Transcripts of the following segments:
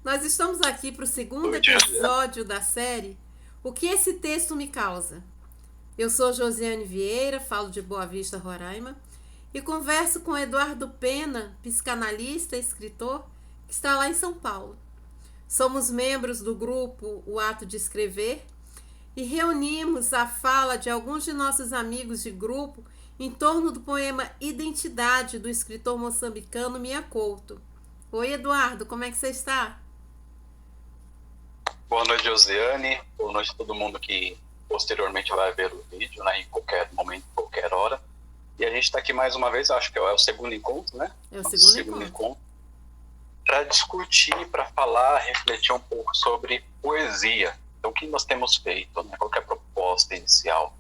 Nós estamos aqui para o segundo Oi, Josiane. episódio da série O que esse texto me causa? Eu sou Josiane Vieira, falo de Boa Vista, Roraima, e converso com Eduardo Pena, psicanalista e escritor, que está lá em São Paulo. Somos membros do grupo O Ato de Escrever e reunimos a fala de alguns de nossos amigos de grupo em torno do poema Identidade, do escritor moçambicano Mia Couto. Oi, Eduardo, como é que você está? Boa noite, Josiane. Boa noite a todo mundo que posteriormente vai ver o vídeo, né, em qualquer momento, qualquer hora. E a gente está aqui mais uma vez, acho que é o segundo encontro, né? É o Nosso segundo encontro. para discutir, para falar, refletir um pouco sobre poesia. Então, o que nós temos feito, né? Qual que é a proposta inicial?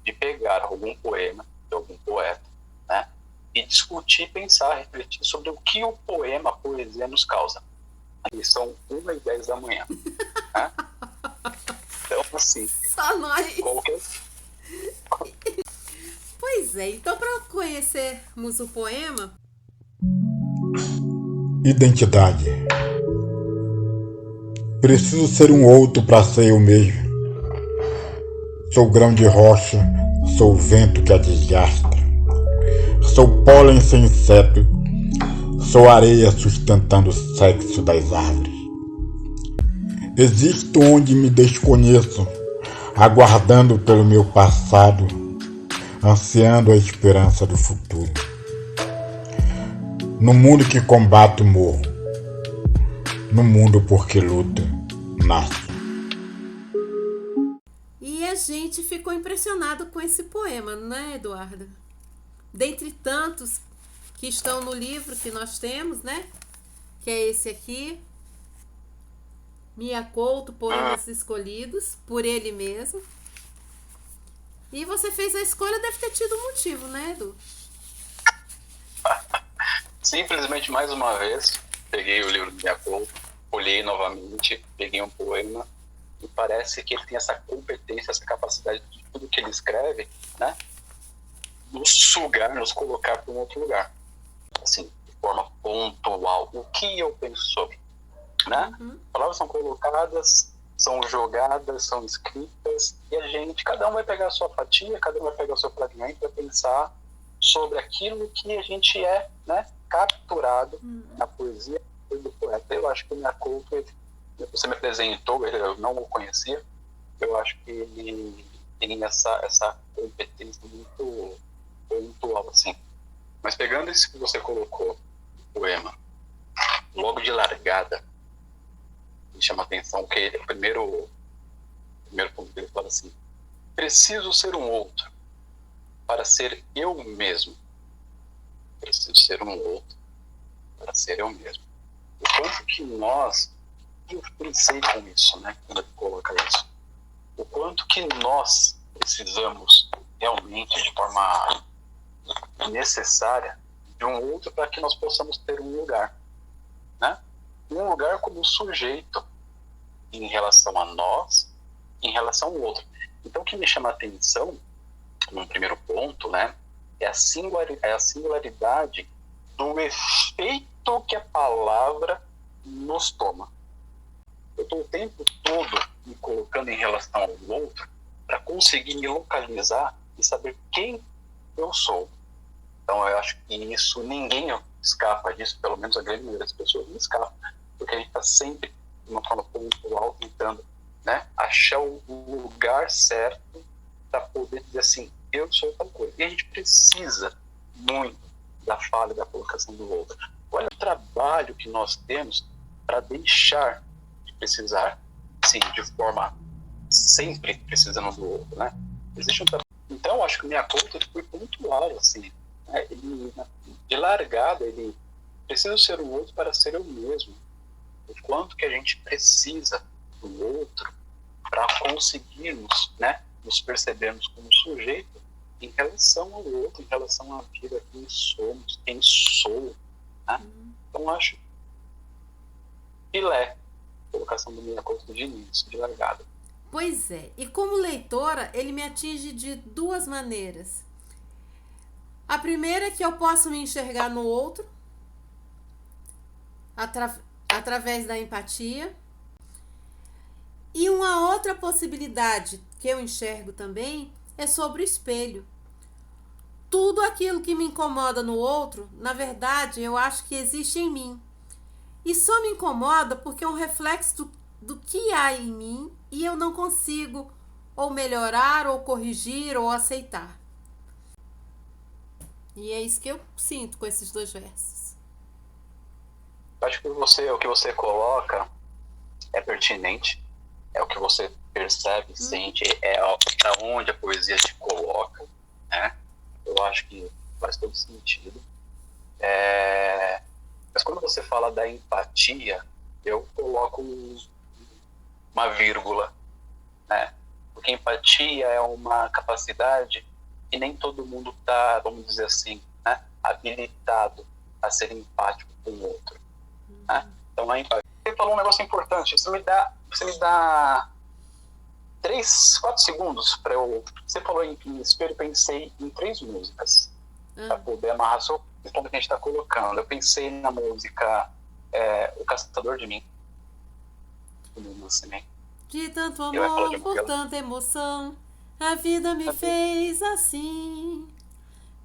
De pegar algum poema de algum poeta, né? E discutir, pensar, refletir sobre o que o poema, a poesia nos causa. Aí são 1h10 da manhã. Né? Então, assim, Só nós. qualquer... Pois é, então para conhecermos o poema, Identidade. Preciso ser um outro para ser eu mesmo. Sou grão de rocha, sou vento que a desgasta. Sou pólen sem inseto, sou areia sustentando o sexo das árvores. Existo onde me desconheço, aguardando pelo meu passado, ansiando a esperança do futuro. No mundo que combate morro, no mundo porque luta, nasço. e a gente ficou impressionado com esse poema, né, Eduardo? Dentre tantos que estão no livro que nós temos, né? Que é esse aqui, Mia Couto, Poemas Escolhidos, por ele mesmo. E você fez a escolha, deve ter tido um motivo, né, Edu? Simplesmente, mais uma vez, peguei o livro do Mia Couto, olhei novamente, peguei um poema, e parece que ele tem essa competência, essa capacidade de tudo que ele escreve, né? Nos sugar, nos colocar para um outro lugar. Assim, de forma pontual. O que eu penso sobre? Né? Palavras são colocadas, são jogadas, são escritas, e a gente, cada um vai pegar a sua fatia, cada um vai pegar o seu fragmento para pensar sobre aquilo que a gente é, né, capturado na poesia do poeta. Eu acho que o Mia Couto, você me apresentou, eu não o conhecia, eu acho que ele tem essa competência muito pontual, assim. Mas pegando isso que você colocou no poema, logo de largada, me chama a atenção que o primeiro ponto dele fala assim: preciso ser um outro para ser eu mesmo. Preciso ser um outro para ser eu mesmo. O quanto que nós, eu pensei com isso, né, quando ele coloca isso, o quanto que nós precisamos realmente, de forma necessária, de um outro para que nós possamos ter um lugar, né? Um lugar como sujeito em relação a nós, em relação ao outro. Então, o que me chama a atenção, no primeiro ponto, né, é a singularidade do efeito que a palavra nos toma. Eu estou o tempo todo me colocando em relação ao outro para conseguir me localizar e saber quem eu sou. Então, eu acho que isso, ninguém escapa disso, pelo menos a grande maioria das pessoas não escapa, porque a gente está sempre, de uma forma pontual, tentando, né, achar o lugar certo para poder dizer assim: eu sou tal coisa. E a gente precisa muito da fala e da colocação do outro. Olha o trabalho que nós temos para deixar de precisar, assim, de forma sempre precisando do outro, né? Existe um trabalho. Então, acho que o Mia Couto foi pontual, assim, né? Ele, de largada, ele precisa ser o outro para ser eu mesmo. O quanto que a gente precisa do outro para conseguirmos, né, nos percebermos como sujeito em relação ao outro, em relação à vida, quem somos, quem sou, né? Então, acho filé, colocação do Mia Couto de início, de largada. Pois é, e como leitora, ele me atinge de duas maneiras. A primeira é que eu posso me enxergar no outro, através da empatia. E uma outra possibilidade que eu enxergo também é sobre o espelho. Tudo aquilo que me incomoda no outro, na verdade, eu acho que existe em mim. E só me incomoda porque é um reflexo do que há em mim e eu não consigo ou melhorar, ou corrigir, ou aceitar. E é isso que eu sinto com esses 2 versos. Acho que o que você coloca é pertinente, é o que você percebe, sente, é para onde a poesia te coloca, né? Eu acho que faz todo sentido. Mas quando você fala da empatia, eu coloco uma vírgula, né? Porque empatia é uma capacidade que nem todo mundo está, vamos dizer assim, né, habilitado a ser empático com o outro. Né? Então, a empatia... Você falou um negócio importante. Você me dá 3, 4 segundos para eu... Você falou em espelho, eu pensei em 3 músicas para poder amarrar só o ponto que a gente está colocando. Eu pensei na música O Caçador de Mim, do Nascimento. De tanto amor, por tanta emoção, a vida me fez assim.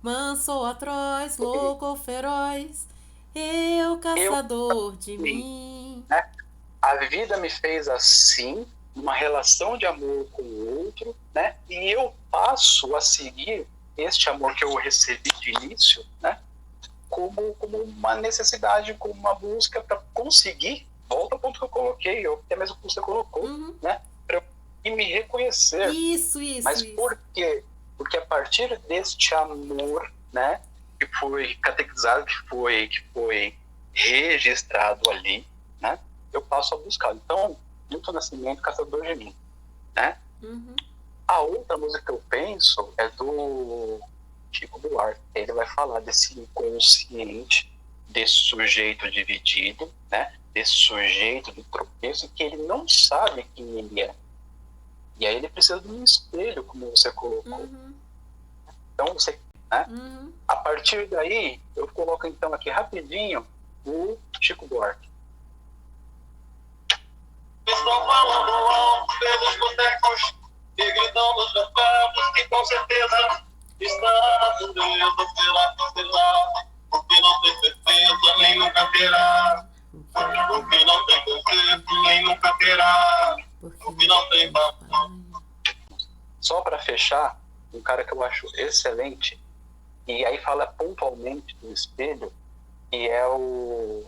Manso ou atroz, louco ou feroz, eu caçador de mim. Né? A vida me fez assim, uma relação de amor com o outro, né? E eu passo a seguir este amor que eu recebi de início, né? Como uma necessidade, como uma busca para conseguir, volta ao ponto que eu coloquei, ou até mesmo que você colocou, né? Para eu me reconhecer. Isso. Mas por quê? Porque a partir deste amor, né, que foi catequizado, que foi registrado ali, né, eu passo a buscar. Então, Milton Nascimento, Caçador de Mim, né? A outra música que eu penso é do Chico Buarque. Ele vai falar desse inconsciente, desse sujeito dividido, né, desse sujeito do tropeço, que ele não sabe quem ele é. E aí ele precisa de um espelho, como você colocou. Então, você, né? A partir daí, eu coloco então aqui rapidinho o Chico Buarque. Estou falando alto pelos botecos e gritando nos mercados que com certeza estamos doendo pela sociedade, porque não tem certeza nem nunca terá, porque não tem conceito nem nunca terá, porque não tem papo. Só para fechar, um cara que eu acho excelente, e aí fala pontualmente do espelho, que é o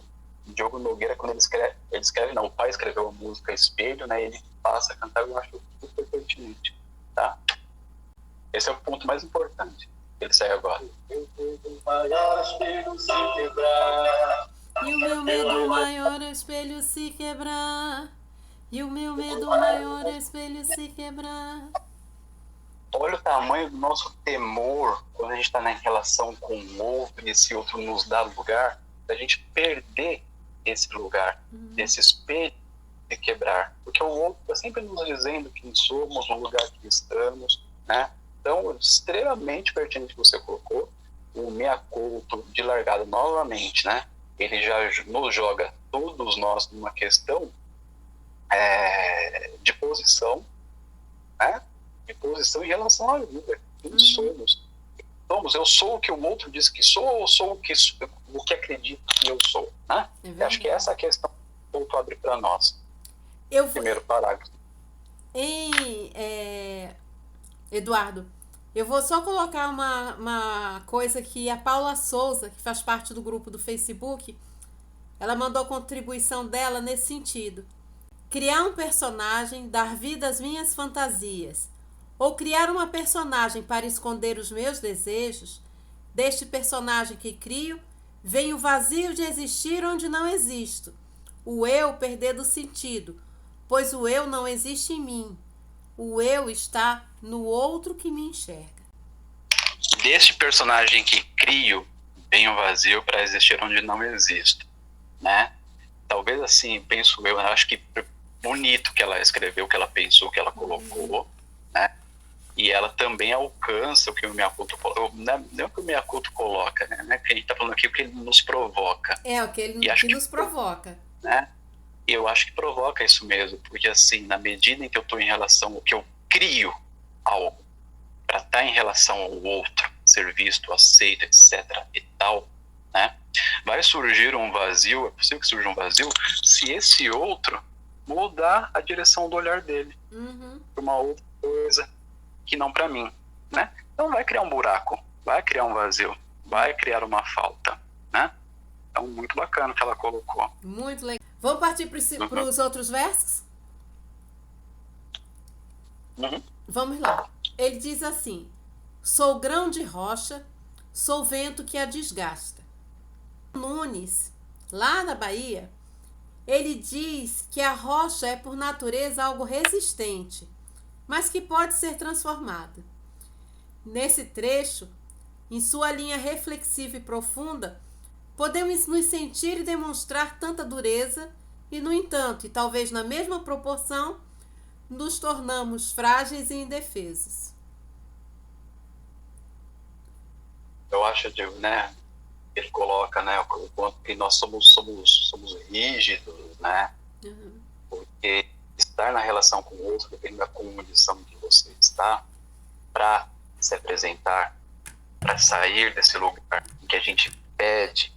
Diogo Nogueira. Quando ele escreve, não, o pai escreveu a música Espelho, né, ele passa a cantar, eu acho super pertinente, tá? Esse é o ponto mais importante. Ele sai agora. E o meu medo maior é o espelho se quebrar. E o meu medo maior é o espelho se quebrar. Olha o tamanho do nosso temor quando a gente está na relação com o outro e esse outro nos dá lugar, da gente perder esse lugar, desse espelho se quebrar. Porque o outro está sempre nos dizendo quem somos, no lugar que estamos, né? Então, extremamente pertinente que você colocou, o Mea Culpa de largada novamente, né? Ele já nos joga todos nós numa questão de posição, né? De posição em relação à vida. Quem somos? Eu sou o que o outro diz que sou, ou sou o que acredito que eu sou, né? Eu acho que essa é a questão que o outro abre para nós. Primeiro parágrafo. Eduardo, eu vou só colocar uma coisa que a Paula Souza, que faz parte do grupo do Facebook, ela mandou a contribuição dela nesse sentido. Criar um personagem, dar vida às minhas fantasias, ou criar uma personagem para esconder os meus desejos, deste personagem que crio, vem o vazio de existir onde não existo, o eu perder do sentido, pois o eu não existe em mim, o eu está no outro que me enxerga. Deste personagem que crio, vem o vazio para existir onde não existo, né? Talvez assim, penso eu, acho que bonito que ela escreveu, que ela pensou, que ela colocou, né? E ela também alcança o que o Mea Culpa coloca, não o que o Mea Culpa coloca, né? Que a gente está falando aqui, o que ele nos provoca. O que ele nos provoca. Né? E eu acho que provoca isso mesmo, porque assim, na medida em que eu estou em relação, que eu crio algo para estar em relação ao outro, ser visto, aceito, etc. e tal, né? Vai surgir um vazio, é possível que surja um vazio, se esse outro mudar a direção do olhar dele para uma outra coisa que não para mim, né? Então vai criar um buraco, vai criar um vazio, vai criar uma falta, né? Então, muito bacana o que ela colocou. Muito legal. Vamos partir para os outros versos? Vamos lá. Ele diz assim: sou grão de rocha, sou vento que a desgasta. Nunes, lá na Bahia, ele diz que a rocha é por natureza algo resistente, mas que pode ser transformada. Nesse trecho, em sua linha reflexiva e profunda, podemos nos sentir e demonstrar tanta dureza e, no entanto, e talvez na mesma proporção, nos tornamos frágeis e indefesos. Eu acho, né, ele coloca, né, o quanto que nós somos rígidos, né, porque estar na relação com o outro depende da condição que você está para se apresentar, para sair desse lugar em que a gente pede,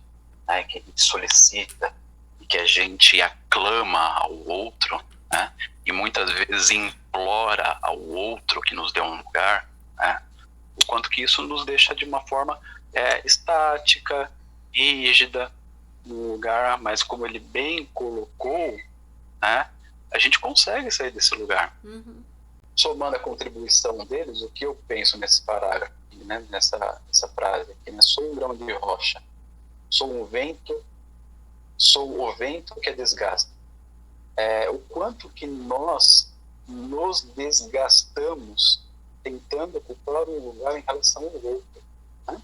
né, que a gente solicita e que a gente aclama ao outro, né, e muitas vezes implora ao outro que nos dê um lugar, né, o quanto que isso nos deixa de uma forma estática, rígida, no lugar, mas como ele bem colocou, né, a gente consegue sair desse lugar. Somando a contribuição deles, o que eu penso nesse parágrafo, né, nessa frase aqui, né, sou um grão de rocha, sou o vento que a desgasta. O quanto que nós nos desgastamos tentando ocupar um lugar em relação ao outro, né?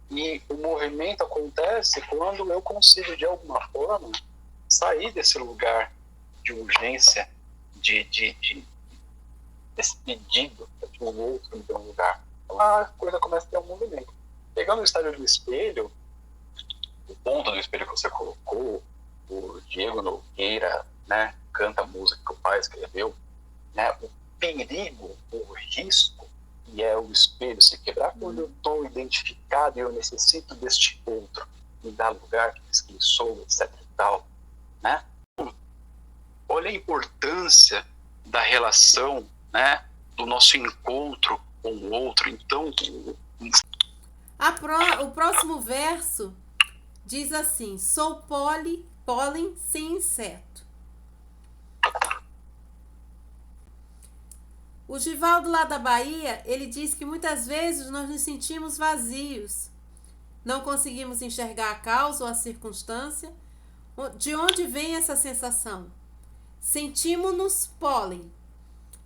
E o movimento acontece quando eu consigo, de alguma forma, sair desse lugar de urgência, desse pedido de um outro me dê um lugar. Então a coisa começa a ter um movimento. Pegando o estágio do espelho, o ponto do espelho que você colocou, o Diego Nogueira, né, canta a música que o pai escreveu, né, o perigo, o risco, que é o espelho se quebrar quando eu estou identificado e eu necessito deste outro, me dar lugar que diz quem sou, etc e tal, né? Olha a importância da relação, né, do nosso encontro com o outro. Então, o próximo verso diz assim: sou pólen sem inseto. O Givaldo lá da Bahia, ele diz que muitas vezes nós nos sentimos vazios. Não conseguimos enxergar a causa ou a circunstância. De onde vem essa sensação? Sentimos-nos pólen,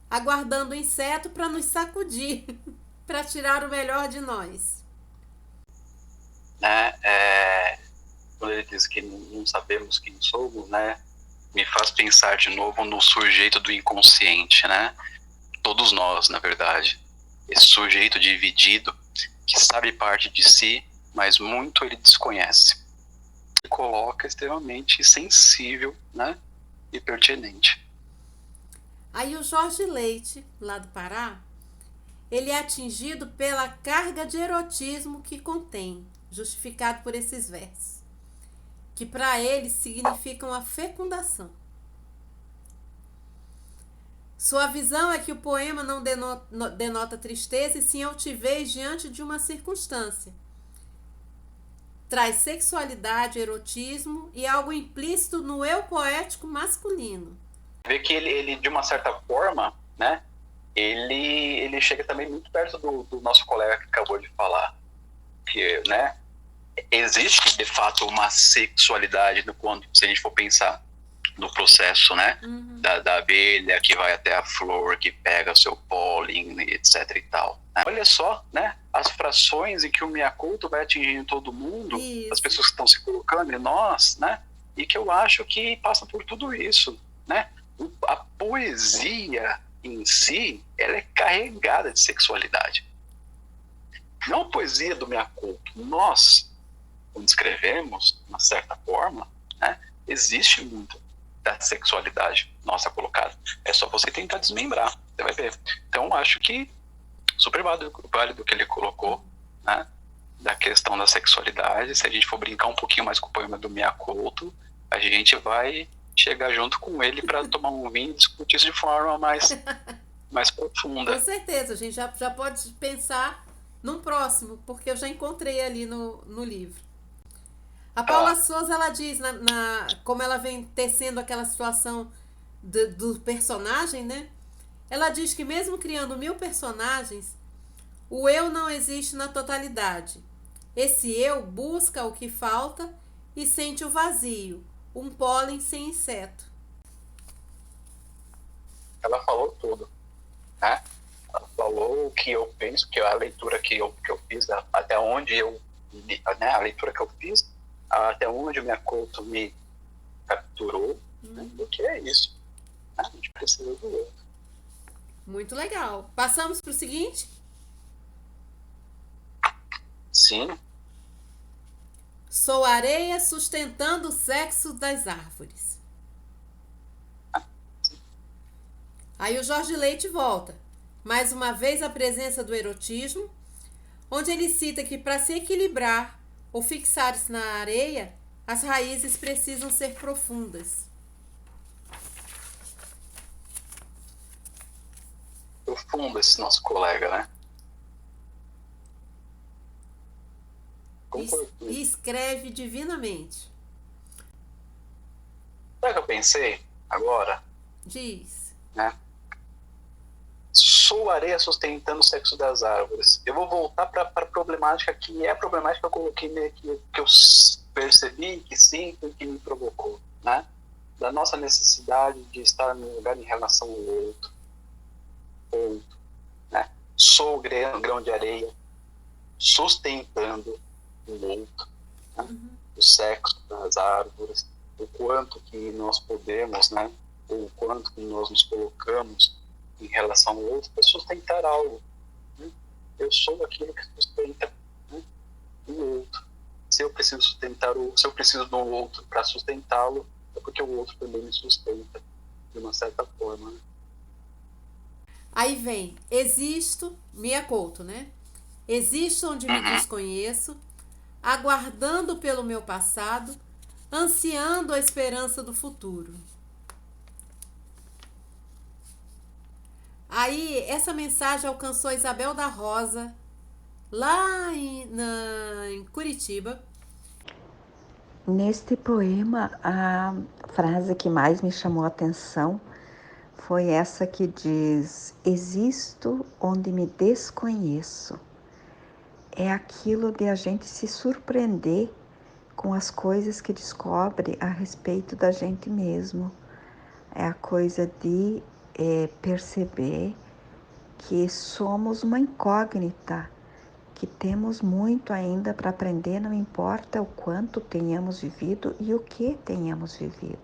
aguardando o inseto para nos sacudir, para tirar o melhor de nós. Quando ele diz que não sabemos quem somos, né, me faz pensar de novo no sujeito do inconsciente, né? Todos nós, na verdade. Esse sujeito dividido, que sabe parte de si, mas muito ele desconhece. Ele coloca extremamente sensível, né, e pertinente. Aí o Jorge Leite, lá do Pará, ele é atingido pela carga de erotismo que contém, justificado por esses versos, que para ele significam a fecundação. Sua visão é que o poema não denota tristeza e sim altivez diante de uma circunstância. Traz sexualidade, erotismo e algo implícito no eu poético masculino. Vê que ele de uma certa forma, né, ele chega também muito perto do nosso colega que acabou de falar. Que, né, existe de fato uma sexualidade se a gente for pensar no processo, né, da abelha que vai até a flor, que pega o seu pólen, etc e tal. Olha só, né, as frações em que o Miyakoto vai atingindo todo mundo, as pessoas que estão se colocando em nós, né, e que eu acho que passa por tudo isso, né. A poesia em si, ela é carregada de sexualidade. Não a poesia do Miyakoto. Nós, quando escrevemos, de uma certa forma, né, existe muito da sexualidade nossa colocada. É só você tentar desmembrar, você vai ver. Então, acho que super válido o que ele colocou, né? Da questão da sexualidade. Se a gente for brincar um pouquinho mais com o poema do Miyakoto, a gente vai chegar junto com ele para tomar um vinho e discutir isso de forma mais profunda. Com certeza, a gente já pode pensar num próximo, porque eu já encontrei ali no livro. A Paula Souza, ela diz, como ela vem tecendo aquela situação do personagem, né? Ela diz que mesmo criando 1000 personagens, o eu não existe na totalidade. Esse eu busca o que falta e sente o vazio, um pólen sem inseto. Ela falou tudo, né? Ela falou o que eu penso, que é a leitura que eu fiz, até onde né? A leitura que eu fiz, até onde o Miyakoto me capturou, né? O que é isso? A gente precisa do outro. Muito legal. Passamos para o seguinte? Sim. Sou areia sustentando o sexo das árvores. Aí o Jorge Leite volta. Mais uma vez a presença do erotismo, onde ele cita que para se equilibrar ou fixar-se na areia, as raízes precisam ser profundas. Profundo esse nosso colega, né? E escreve divinamente. Sabe o que eu pensei agora? Diz. Né? Sou areia sustentando o sexo das árvores. Eu vou voltar para a problemática que é a problemática que eu coloquei, que eu percebi, que sinto e que me provocou, né? Da nossa necessidade de estar num lugar em relação ao outro. Ponto, né? Sou o grão de areia sustentando o outro, né? O sexo das árvores, o quanto que nós podemos, né? O quanto que nós nos colocamos em relação ao outro para sustentar algo, né? Eu sou aquilo que sustenta, né? O outro. Se eu preciso se eu preciso do outro para sustentá-lo, é porque o outro também me sustenta de uma certa forma, né? Aí vem, existo, Miyakoto, né? Existo onde me desconheço, aguardando pelo meu passado, ansiando a esperança do futuro. Aí, essa mensagem alcançou a Isabel da Rosa, lá em Curitiba. Neste poema, a frase que mais me chamou a atenção foi essa que diz: existo onde me desconheço. É aquilo de a gente se surpreender com as coisas que descobre a respeito da gente mesmo. É a coisa de perceber que somos uma incógnita, que temos muito ainda para aprender, não importa o quanto tenhamos vivido e o que tenhamos vivido.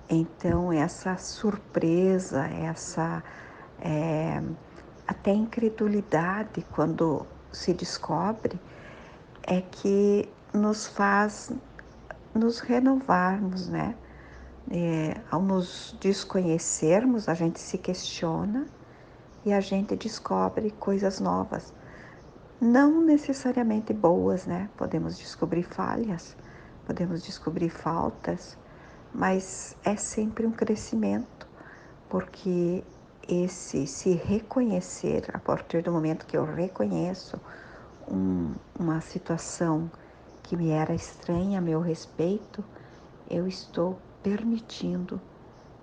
Então, essa surpresa, essa até incredulidade quando se descobre, é que nos faz nos renovarmos, né? Ao nos desconhecermos, a gente se questiona e a gente descobre coisas novas. Não necessariamente boas, né? Podemos descobrir falhas, podemos descobrir faltas, mas é sempre um crescimento, porque esse se reconhecer, a partir do momento que eu reconheço uma situação que me era estranha a meu respeito, eu estou permitindo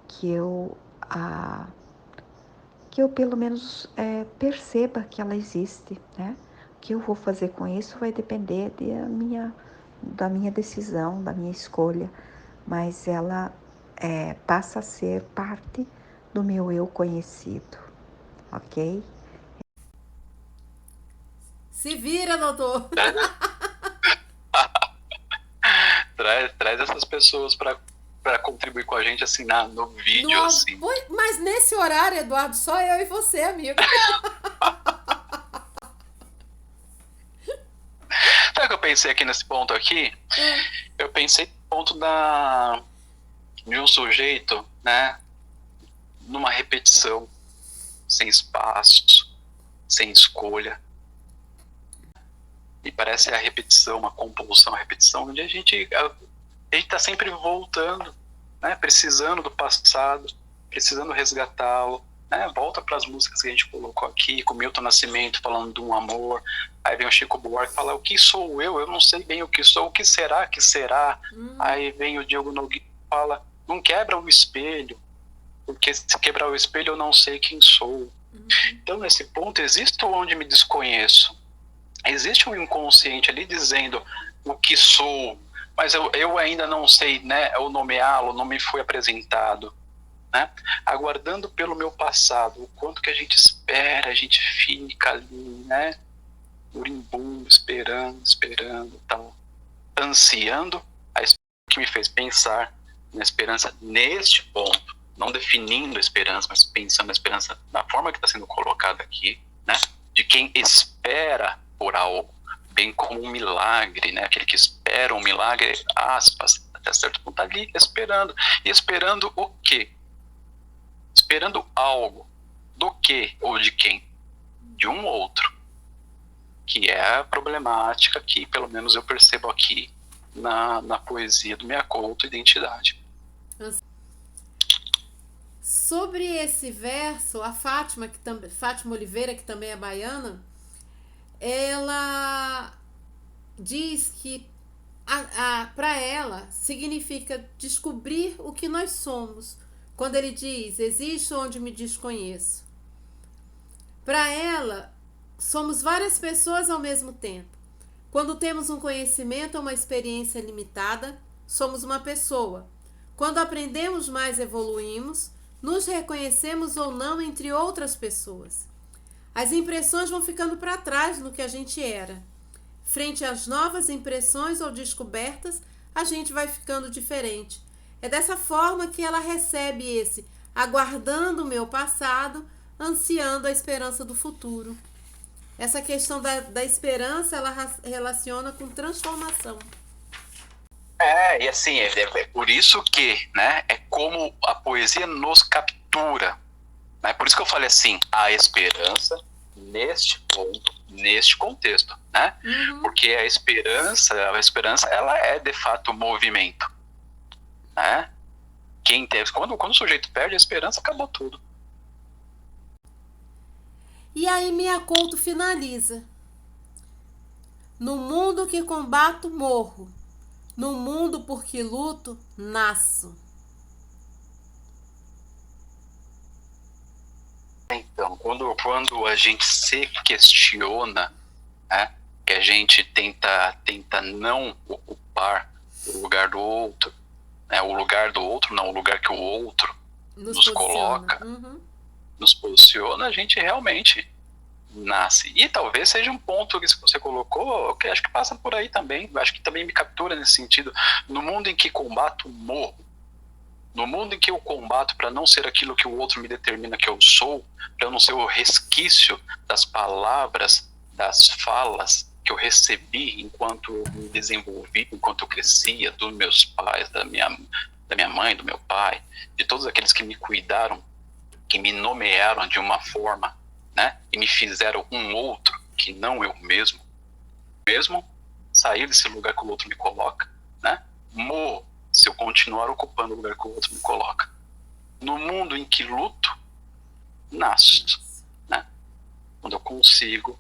que eu pelo menos perceba que ela existe, né? O que eu vou fazer com isso vai depender da minha decisão, da minha escolha, mas ela passa a ser parte do meu eu conhecido, ok? Se vira, doutor! Traz essas pessoas para contribuir com a gente assim no vídeo, assim. Mas nesse horário, Eduardo, só eu e você, amigo. Sabe o que eu pensei aqui nesse ponto aqui? Eu pensei no ponto de um sujeito, né, numa repetição, sem espaço, sem escolha. E parece a repetição, uma compulsão, a repetição, onde a gente está sempre voltando, né, precisando do passado, precisando resgatá-lo, né, volta para as músicas que a gente colocou aqui, com Milton Nascimento falando de um amor, aí vem o Chico Buarque falar, o que sou eu não sei bem o que sou, o que será que será? Aí vem o Diogo Nogueira e fala, não quebra o espelho, porque se quebrar o espelho eu não sei quem sou. Então nesse ponto existe onde me desconheço, existe um inconsciente ali dizendo o que sou, mas eu ainda não sei, né, eu nomeá-lo, não me foi apresentado, né, aguardando pelo meu passado, o quanto que a gente espera, a gente fica ali, né, moribundo, esperando, tal, ansiando a esperança que me fez pensar na esperança neste ponto, não definindo a esperança, mas pensando na esperança da forma que está sendo colocada aqui, né, de quem espera por algo, bem como um milagre, né, aquele que espera um milagre, aspas, até certo ponto ali, esperando. E esperando o quê? Esperando algo. Do quê ou de quem? De um outro. Que é a problemática que, pelo menos eu percebo aqui, na poesia do Mea Couto, Identidade. Sobre esse verso, a Fátima Oliveira, que também é baiana, ela diz que para ela significa descobrir o que nós somos. Quando ele diz, existe onde me desconheço. Para ela, somos várias pessoas ao mesmo tempo. Quando temos um conhecimento ou uma experiência limitada, somos uma pessoa. Quando aprendemos mais, evoluímos, nos reconhecemos ou não entre outras pessoas. As impressões vão ficando para trás no que a gente era. Frente às novas impressões ou descobertas, a gente vai ficando diferente. É dessa forma que ela recebe esse aguardando o meu passado, ansiando a esperança do futuro. Essa questão da esperança, ela relaciona com transformação. E assim, é por isso que, né, é como a poesia nos captura. É por isso que eu falei assim, a esperança neste ponto, neste contexto, né? Porque a esperança, ela é de fato movimento, né? Quando o sujeito perde a esperança, acabou tudo. E aí Mea Couto finaliza. No mundo que combato, morro. No mundo por que luto, nasço. Então, quando a gente se questiona, né, que a gente tenta não ocupar o lugar do outro, né, o lugar do outro não, o lugar que o outro nos coloca, nos posiciona, a gente realmente nasce. E talvez seja um ponto que você colocou, que acho que passa por aí também, acho que também me captura nesse sentido. No mundo em que combato, morro. No mundo em que eu combato para não ser aquilo que o outro me determina que eu sou, para eu não ser o resquício das palavras, das falas que eu recebi enquanto eu me desenvolvi, enquanto eu crescia, dos meus pais, da minha mãe, do meu pai, de todos aqueles que me cuidaram, que me nomearam de uma forma, né, e me fizeram um outro que não eu mesmo sair desse lugar que o outro me coloca, né, morro se eu continuar ocupando o lugar que o outro me coloca. No mundo em que luto, nasço, né, quando eu consigo,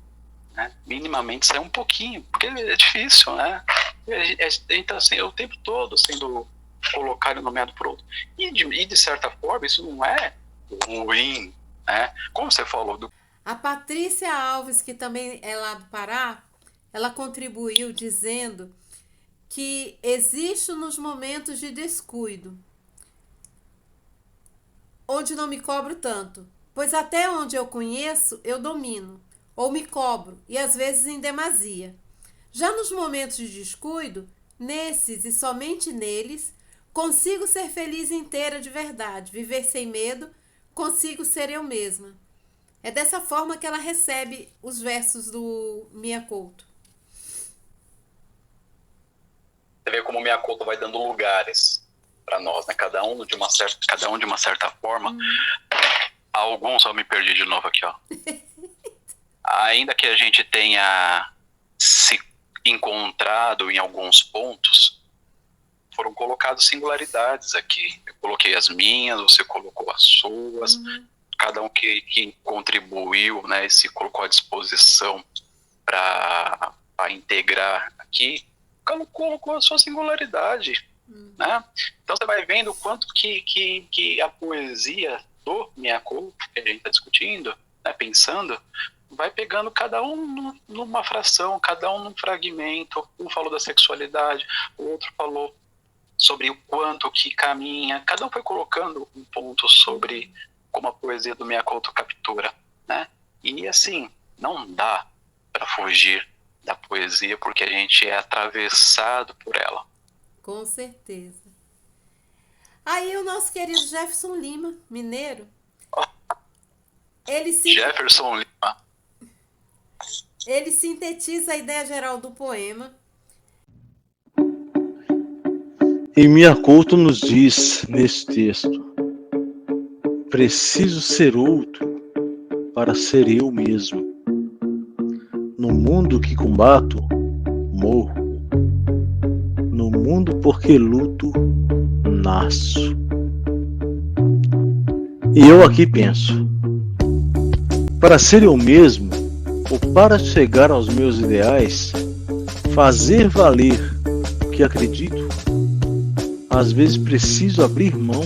né, minimamente sair um pouquinho, porque é difícil, né, então, assim, o tempo todo sendo colocado e nomeado por outro, e de certa forma isso não é ruim, né, como você falou A Patrícia Alves, que também é lá do Pará, ela contribuiu dizendo que existe nos momentos de descuido, onde não me cobro tanto, pois até onde eu conheço, eu domino, ou me cobro, e às vezes em demasia. Já nos momentos de descuido, nesses e somente neles, consigo ser feliz inteira de verdade, viver sem medo, consigo ser eu mesma. É dessa forma que ela recebe os versos do Mea Couto. Você vê como o Mea Couto vai dando lugares para nós, né? Cada um de uma certa forma. Alguns, eu me perdi de novo aqui, ó. Ainda que a gente tenha se encontrado em alguns pontos, foram colocadas singularidades aqui. Eu coloquei as minhas, você colocou as suas, cada um que contribuiu, né, e se colocou à disposição para integrar aqui, cada um colocou a sua singularidade, né? Então você vai vendo o quanto que a poesia do Minha Culpa, que a gente está discutindo, né, pensando, vai pegando cada um numa fração, cada um num fragmento. Um falou da sexualidade, o outro falou sobre o quanto que caminha. Cada um foi colocando um ponto sobre como a poesia do Minha Couto captura, né? E assim, não dá para fugir da poesia, porque a gente é atravessado por ela. Com certeza. Aí o nosso querido Jefferson Lima, mineiro, Jefferson Lima. Ele sintetiza a ideia geral do poema. E Minha Couto nos diz nesse texto: preciso ser outro para ser eu mesmo. No mundo que combato, morro. No mundo porque luto, nasço. E eu aqui penso: para ser eu mesmo, ou para chegar aos meus ideais, fazer valer o que acredito, às vezes preciso abrir mão,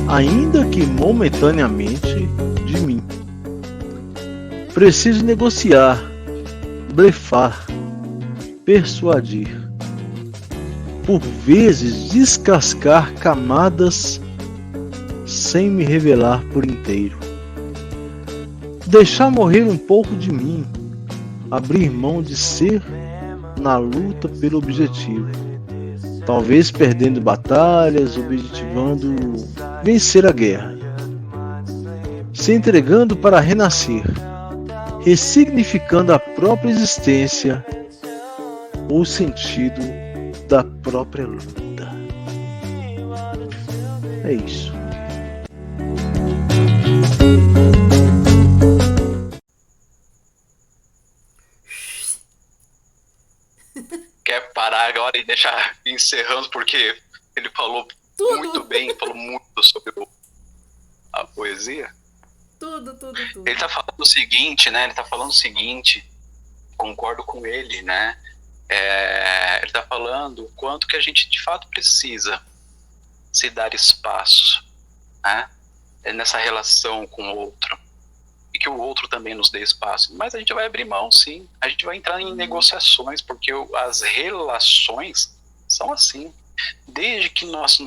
ainda que momentaneamente, de mim. Preciso negociar, blefar, persuadir. Por vezes descascar camadas sem me revelar por inteiro. Deixar morrer um pouco de mim, abrir mão de ser na luta pelo objetivo. Talvez perdendo batalhas, objetivando vencer a guerra. Se entregando para renascer, ressignificando a própria existência ou o sentido da própria luta. É isso. Quer parar agora e deixar encerrando, porque ele falou muito bem, falou muito sobre a poesia? Tudo. Ele tá falando o seguinte, concordo com ele, né? Ele tá falando o quanto que a gente de fato precisa se dar espaço, né? Nessa relação com o outro. E que o outro também nos dê espaço. Mas a gente vai abrir mão, sim. A gente vai entrar em negociações, porque as relações são assim. Desde que nós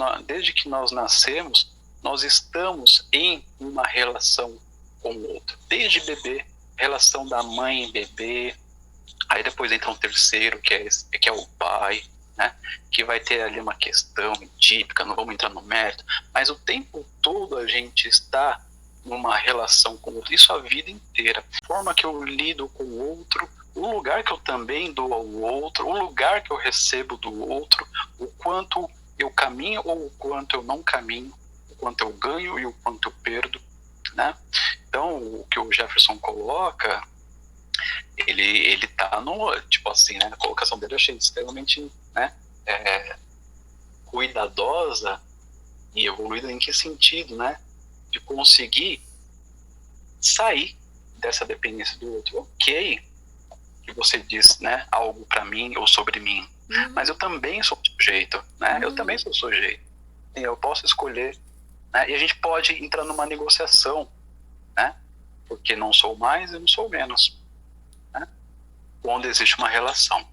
nascemos, nós estamos em uma relação com o outro. Desde bebê, relação da mãe e bebê. Aí depois entra um terceiro, que é o pai, né? Que vai ter ali uma questão típica, não vamos entrar no mérito. Mas o tempo todo a gente está numa relação com o outro, isso a vida inteira. A forma que eu lido com o outro, o lugar que eu também dou ao outro, o lugar que eu recebo do outro, o quanto eu caminho ou o quanto eu não caminho, o quanto eu ganho e o quanto eu perdo, né? Então, o que o Jefferson coloca, ele tá no, tipo assim, né? A colocação dele eu achei extremamente, né, cuidadosa e evoluída em que sentido, né? De conseguir sair dessa dependência do outro. Ok, que você diz, né, algo para mim ou sobre mim, mas eu também sou sujeito, né? Eu também sou sujeito. E eu posso escolher, né? E a gente pode entrar numa negociação, né? Porque não sou mais e não sou menos, né? Onde existe uma relação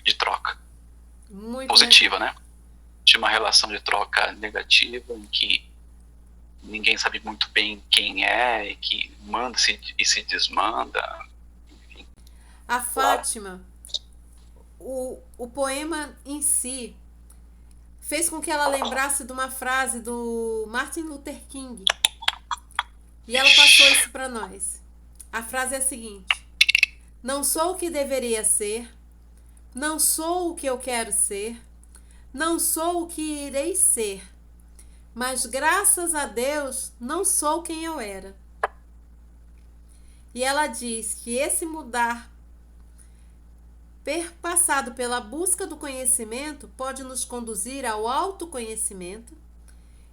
de troca Muito positiva, né? De uma relação de troca negativa em que ninguém sabe muito bem quem é e que manda e se desmanda, enfim. A Fátima, o poema em si fez com que ela lembrasse de uma frase do Martin Luther King. E ela passou isso para nós. A frase é a seguinte: não sou o que deveria ser, não sou o que eu quero ser, não sou o que irei ser, mas graças a Deus não sou quem eu era. E ela diz que esse mudar perpassado pela busca do conhecimento pode nos conduzir ao autoconhecimento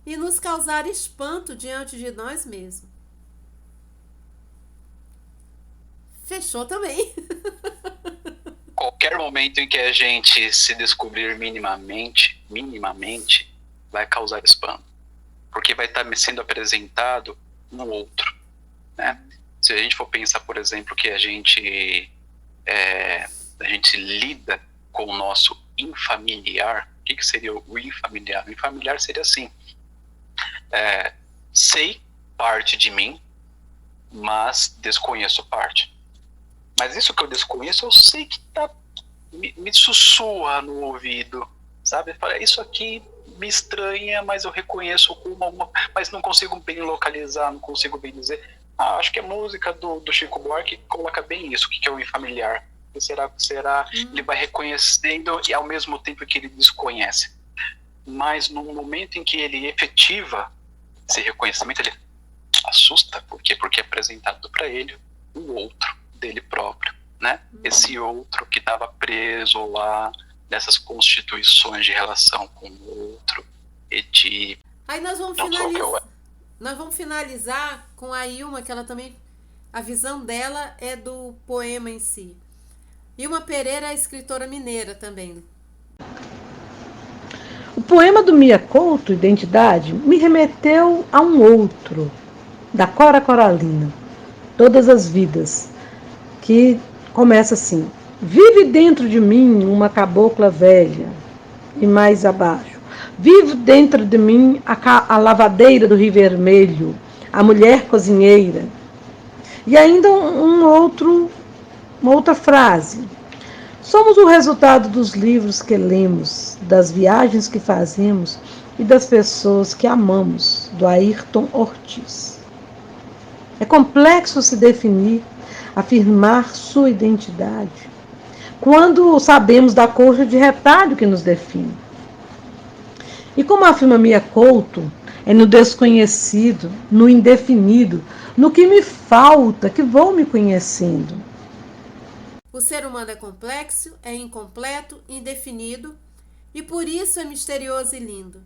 e nos causar espanto diante de nós mesmos. Fechou também. Qualquer momento em que a gente se descobrir minimamente, vai causar espanto. Porque vai estar sendo apresentado no outro, né? Se a gente for pensar, por exemplo, que a gente lida com o nosso infamiliar, o que seria o infamiliar? O infamiliar seria assim, sei parte de mim, mas desconheço parte. Mas isso que eu desconheço, eu sei que me sussurra no ouvido, sabe? Isso aqui me estranha, mas eu reconheço mas não consigo bem localizar, não consigo bem dizer. Acho que a música do Chico Buarque coloca bem isso, o que é o infamiliar. Será? Ele vai reconhecendo e ao mesmo tempo que ele desconhece. Mas no momento em que ele efetiva esse reconhecimento, ele assusta. Por quê? Porque é apresentado para ele o outro dele próprio, né? Esse outro que estava preso lá nessas constituições de relação com o outro e de... Aí nós vamos finalizar com a Ilma, que ela também, a visão dela é do poema em si. Ilma Pereira é escritora mineira também. O poema do Mia Couto, Identidade, me remeteu a um outro, da Cora Coralina, Todas as Vidas, que começa assim: vive dentro de mim uma cabocla velha, e mais abaixo: vive dentro de mim a lavadeira do Rio Vermelho, a mulher cozinheira. E ainda uma outra frase: somos o resultado dos livros que lemos, das viagens que fazemos e das pessoas que amamos, do Ayrton Ortiz. É complexo se definir, afirmar sua identidade, quando sabemos da coxa de retalho que nos define. E como afirma Mia Couto, é no desconhecido, no indefinido, no que me falta, que vou me conhecendo. O ser humano é complexo, é incompleto, indefinido e por isso é misterioso e lindo.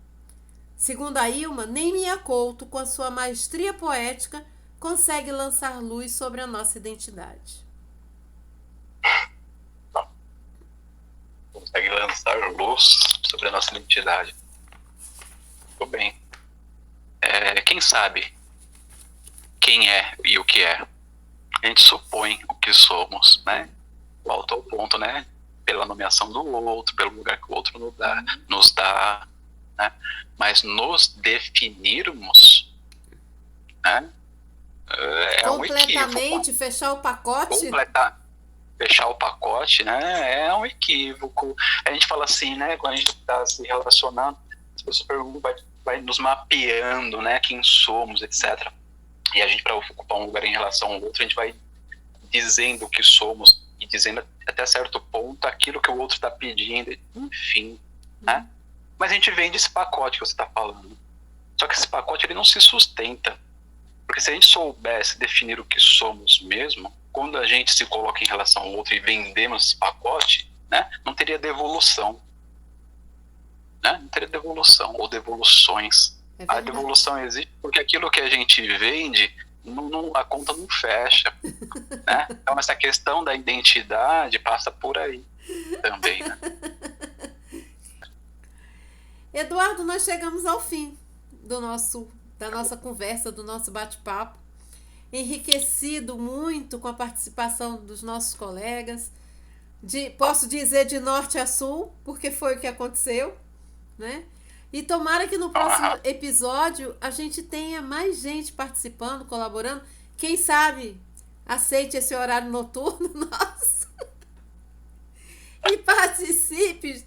Segundo a Ilma, nem Mia Couto, com a sua maestria poética, consegue lançar luz sobre a nossa identidade. Consegue lançar luz sobre a nossa identidade. Tudo bem. Quem sabe quem é e o que é? A gente supõe o que somos, né? Volta ao ponto, né? Pela nomeação do outro, pelo lugar que o outro nos dá, né? Mas nos definirmos, né? Completamente, fechar o pacote? Fechar o pacote, né? É um equívoco. A gente fala assim, né? Quando a gente está se relacionando, as pessoas perguntam, vai nos mapeando, né? Quem somos, etc. E a gente, para ocupar um lugar em relação ao outro, a gente vai dizendo o que somos e dizendo até certo ponto aquilo que o outro está pedindo, enfim, né? Mas a gente vende esse pacote que você está falando. Só que esse pacote ele não se sustenta. Porque se a gente soubesse definir o que somos mesmo, quando a gente se coloca em relação ao outro e vendemos esse pacote, né, não teria devolução. Né? Não teria devolução ou devoluções. A devolução existe porque aquilo que a gente vende, a conta não fecha. Né? Então essa questão da identidade passa por aí também. Né? Eduardo, nós chegamos ao fim da nossa conversa, do nosso bate-papo, enriquecido muito com a participação dos nossos colegas, posso dizer de norte a sul, porque foi o que aconteceu, né? E tomara que no próximo episódio a gente tenha mais gente participando, colaborando, quem sabe aceite esse horário noturno nosso e participe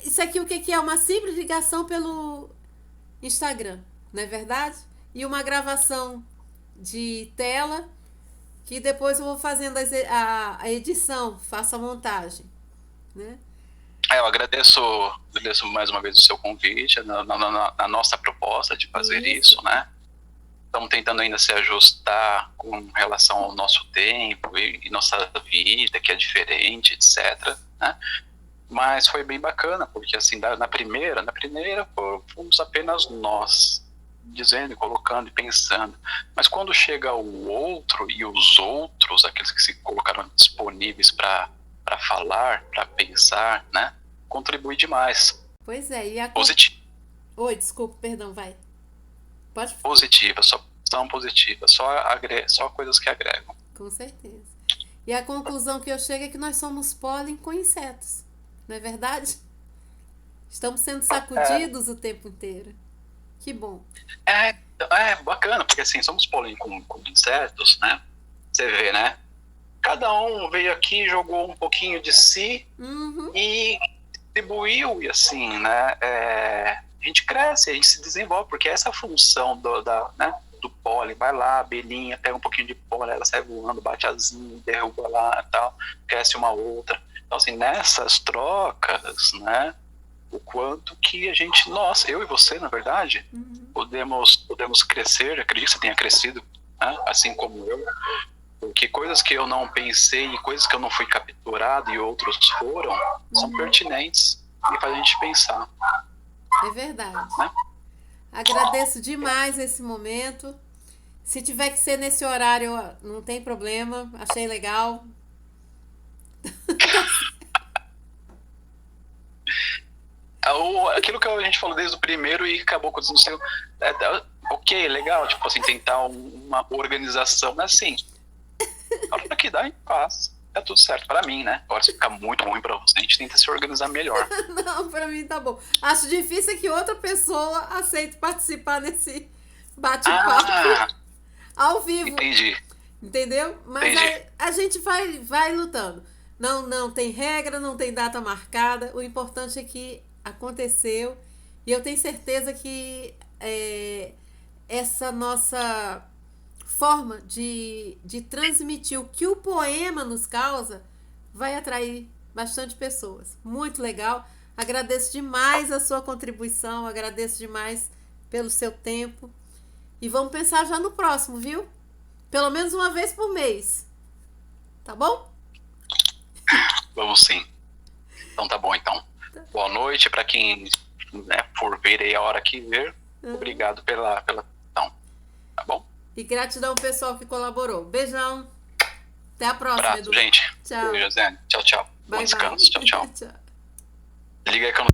isso aqui o que é? Uma simples ligação pelo Instagram, não é verdade? E uma gravação de tela que depois eu vou fazendo a edição, faço a montagem, né? Eu agradeço mais uma vez o seu convite, na nossa proposta de fazer isso, né? Estamos tentando ainda se ajustar com relação ao nosso tempo e nossa vida, que é diferente, etc., né? Mas foi bem bacana, porque assim, na primeira fomos apenas nós, dizendo, colocando e pensando. Mas quando chega o outro e os outros, aqueles que se colocaram disponíveis para falar, para pensar, né? Contribui demais. Pois é, e a Positivo. Oi, desculpa, perdão, vai. Pode falar. Positiva, são positivas, só coisas que agregam. Com certeza. E a conclusão que eu chego é que nós somos pólen com insetos, não é verdade? Estamos sendo sacudidos o tempo inteiro. Que bom. É bacana, porque assim, somos pólen com insetos, né? Você vê, né? Cada um veio aqui, jogou um pouquinho de si e distribuiu, e assim, né? A gente cresce, a gente se desenvolve, porque essa função do pólen, vai lá, a abelhinha, pega um pouquinho de pólen, ela sai voando, bate asinha, derruba lá e tal, cresce uma outra. Então, assim, nessas trocas, né? O quanto que a gente, eu e você, na verdade, podemos crescer, acredito que você tenha crescido, né? Assim como eu, porque coisas que eu não pensei e coisas que eu não fui capturado e outros foram, são pertinentes e faz a gente pensar. É verdade. Né? Agradeço demais esse momento. Se tiver que ser nesse horário, não tem problema, achei legal. Aquilo que a gente falou desde o primeiro e acabou com o seu. Ok, legal, tipo assim, tentar uma organização, mas assim, a hora que dá, a gente faz. É tudo certo pra mim, né? Agora, se ficar muito ruim pra você, a gente tenta se organizar melhor. Não, pra mim tá bom. Acho difícil que outra pessoa aceite participar nesse bate-papo ao vivo. Entendi. Entendeu? Mas a gente vai lutando. Não tem regra, não tem data marcada. O importante é que aconteceu. E eu tenho certeza que essa nossa forma de transmitir o que o poema nos causa vai atrair bastante pessoas. Muito legal. Agradeço demais a sua contribuição, agradeço demais pelo seu tempo. E vamos pensar já no próximo, viu? Pelo menos uma vez por mês. Tá bom? Vamos sim. Então tá bom, então. Boa noite para quem for ver aí a hora que ver. Obrigado pela atenção. Tá bom? E gratidão ao pessoal que colaborou. Beijão. Até a próxima, Abraço, Edu. gente. Tchau. Beijo, Zé. Tchau, tchau. Bom descanso. Tchau, tchau. Tchau. Liga aí que eu não